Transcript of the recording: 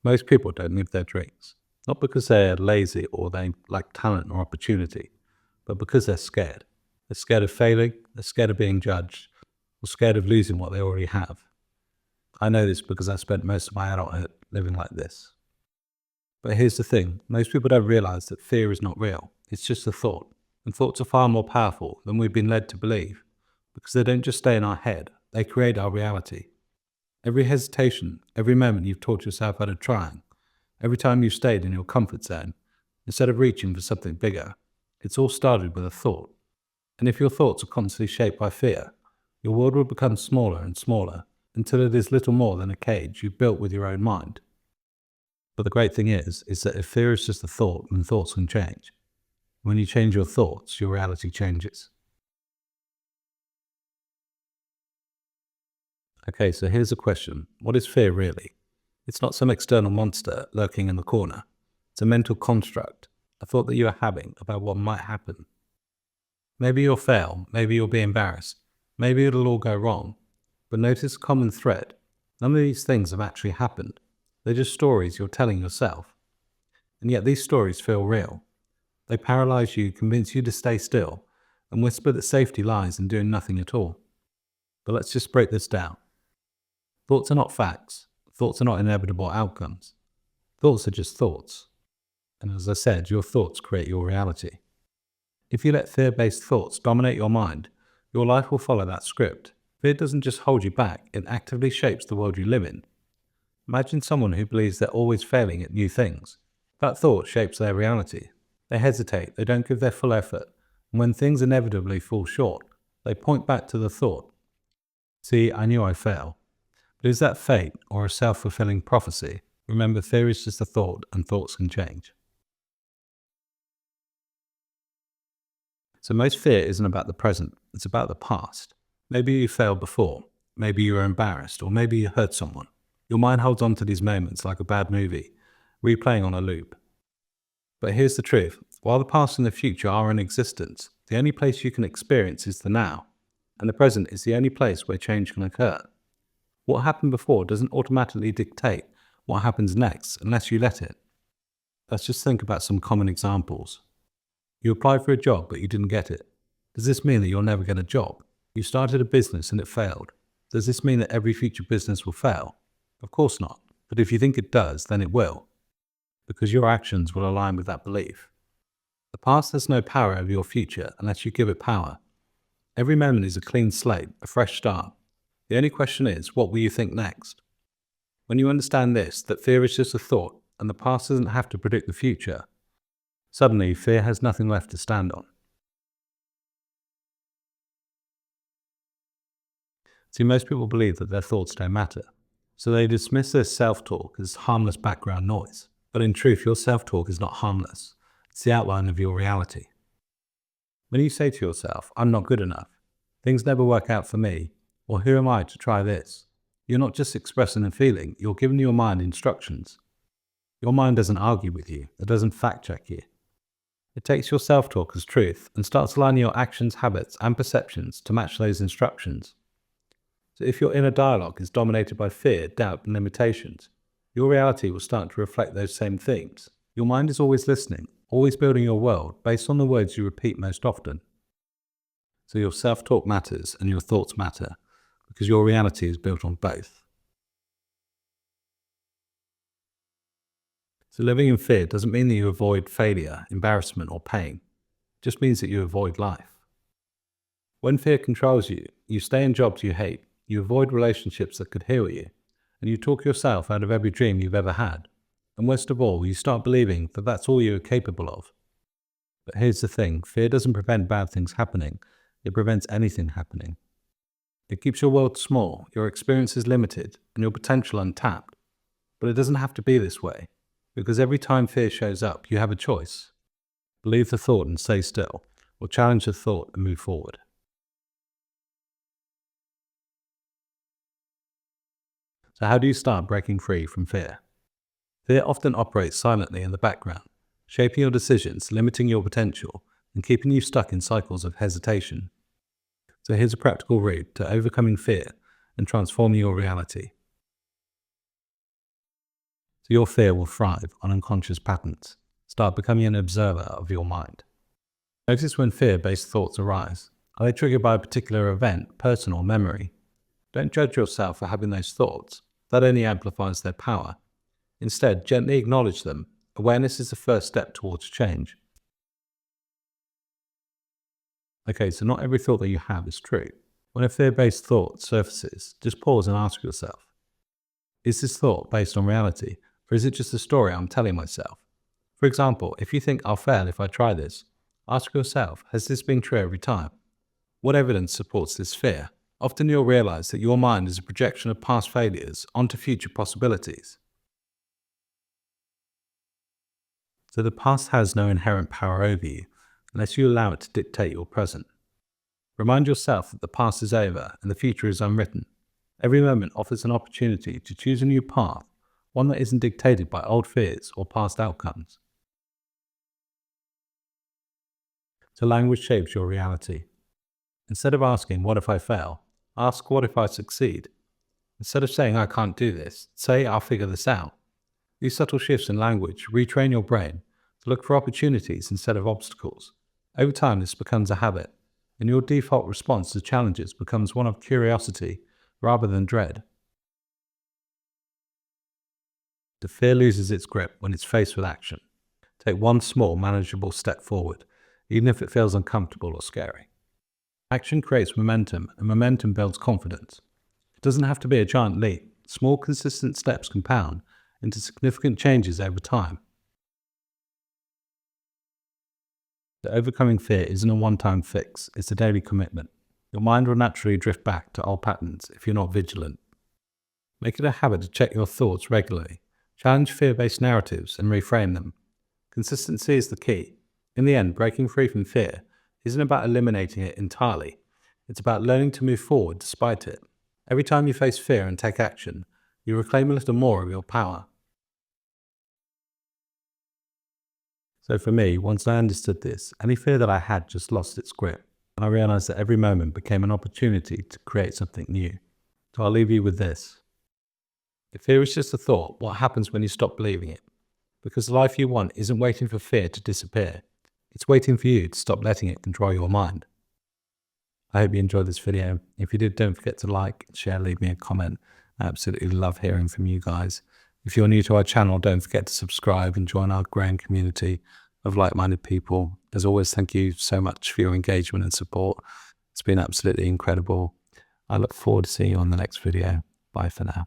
Most people don't live their dreams, not because they're lazy or they lack talent or opportunity, but because they're scared. They're scared of failing, they're scared of being judged, or scared of losing what they already have. I know this because I spent most of my adulthood living like this. But here's the thing, most people don't realize that fear is not real. It's just a thought. And thoughts are far more powerful than we've been led to believe, because they don't just stay in our head, they create our reality. Every hesitation, every moment you've taught yourself out of trying, every time you've stayed in your comfort zone, instead of reaching for something bigger, it's all started with a thought. And if your thoughts are constantly shaped by fear, your world will become smaller and smaller until it is little more than a cage you've built with your own mind. But the great thing is that if fear is just a thought, then thoughts can change. When you change your thoughts, your reality changes. Okay, so here's a question. What is fear really? It's not some external monster lurking in the corner. It's a mental construct, a thought that you are having about what might happen. Maybe you'll fail, maybe you'll be embarrassed, maybe it'll all go wrong. But notice a common thread. None of these things have actually happened. They're just stories you're telling yourself. And yet these stories feel real. They paralyze you, convince you to stay still, and whisper that safety lies in doing nothing at all. But let's just break this down. Thoughts are not facts. Thoughts are not inevitable outcomes. Thoughts are just thoughts. And as I said, your thoughts create your reality. If you let fear-based thoughts dominate your mind, your life will follow that script. Fear doesn't just hold you back, it actively shapes the world you live in. Imagine someone who believes they're always failing at new things. That thought shapes their reality. They hesitate, they don't give their full effort, and when things inevitably fall short, they point back to the thought. See, I knew I'd fail. But is that fate or a self-fulfilling prophecy? Remember, fear is just a thought, and thoughts can change. So most fear isn't about the present, it's about the past. Maybe you failed before, maybe you were embarrassed, or maybe you hurt someone. Your mind holds on to these moments like a bad movie, replaying on a loop. But here's the truth, while the past and the future are in existence, the only place you can experience is the now, and the present is the only place where change can occur. What happened before doesn't automatically dictate what happens next unless you let it. Let's just think about some common examples. You applied for a job but you didn't get it. Does this mean that you'll never get a job? You started a business and it failed. Does this mean that every future business will fail? Of course not. But if you think it does, then it will, because your actions will align with that belief. The past has no power over your future unless you give it power. Every moment is a clean slate, a fresh start. The only question is, what will you think next? When you understand this, that fear is just a thought and the past doesn't have to predict the future, suddenly fear has nothing left to stand on. See, most people believe that their thoughts don't matter, so they dismiss their self-talk as harmless background noise. But in truth, your self-talk is not harmless. It's the outline of your reality. When you say to yourself, I'm not good enough, things never work out for me, or who am I to try this? You're not just expressing a feeling, you're giving your mind instructions. Your mind doesn't argue with you, it doesn't fact-check you. It takes your self-talk as truth and starts aligning your actions, habits, and perceptions to match those instructions. So if your inner dialogue is dominated by fear, doubt, and limitations, your reality will start to reflect those same themes. Your mind is always listening, always building your world based on the words you repeat most often. So your self-talk matters and your thoughts matter, because your reality is built on both. So living in fear doesn't mean that you avoid failure, embarrassment, or pain. It just means that you avoid life. When fear controls you, you stay in jobs you hate, you avoid relationships that could heal you, and you talk yourself out of every dream you've ever had. And worst of all, you start believing that that's all you are capable of. But here's the thing, fear doesn't prevent bad things happening, it prevents anything happening. It keeps your world small, your experiences limited, and your potential untapped. But it doesn't have to be this way, because every time fear shows up, you have a choice. Believe the thought and stay still, or challenge the thought and move forward. So how do you start breaking free from fear? Fear often operates silently in the background, shaping your decisions, limiting your potential, and keeping you stuck in cycles of hesitation. So here's a practical route to overcoming fear and transforming your reality. So your fear will thrive on unconscious patterns. Start becoming an observer of your mind. Notice when fear-based thoughts arise. Are they triggered by a particular event, person, or memory? Don't judge yourself for having those thoughts. That only amplifies their power. Instead, gently acknowledge them. Awareness is the first step towards change. Okay, so not every thought that you have is true. When a fear-based thought surfaces, just pause and ask yourself, is this thought based on reality, or is it just a story I'm telling myself? For example, if you think I'll fail if I try this, ask yourself, has this been true every time? What evidence supports this fear? Often you'll realize that your mind is a projection of past failures onto future possibilities. So the past has no inherent power over you, unless you allow it to dictate your present. Remind yourself that the past is over and the future is unwritten. Every moment offers an opportunity to choose a new path, one that isn't dictated by old fears or past outcomes. So language shapes your reality. Instead of asking, what if I fail? Ask, what if I succeed? Instead of saying, I can't do this, say, I'll figure this out. These subtle shifts in language retrain your brain to look for opportunities instead of obstacles. Over time, this becomes a habit, and your default response to challenges becomes one of curiosity rather than dread. The fear loses its grip when it's faced with action. Take one small, manageable step forward, even if it feels uncomfortable or scary. Action creates momentum, and momentum builds confidence. It doesn't have to be a giant leap. Small, consistent steps compound into significant changes over time. The overcoming fear isn't a one-time fix, it's a daily commitment. Your mind will naturally drift back to old patterns if you're not vigilant. Make it a habit to check your thoughts regularly. Challenge fear-based narratives and reframe them. Consistency is the key. In the end, breaking free from fear isn't about eliminating it entirely. It's about learning to move forward despite it. Every time you face fear and take action, you reclaim a little more of your power. So for me, once I understood this, any fear that I had just lost its grip, and I realized that every moment became an opportunity to create something new. So I'll leave you with this. If fear is just a thought, what happens when you stop believing it? Because the life you want isn't waiting for fear to disappear. It's waiting for you to stop letting it control your mind. I hope you enjoyed this video. If you did, don't forget to like, share, leave me a comment. I absolutely love hearing from you guys. If you're new to our channel, don't forget to subscribe and join our growing community of like-minded people. As always, thank you so much for your engagement and support. It's been absolutely incredible. I look forward to seeing you on the next video. Bye for now.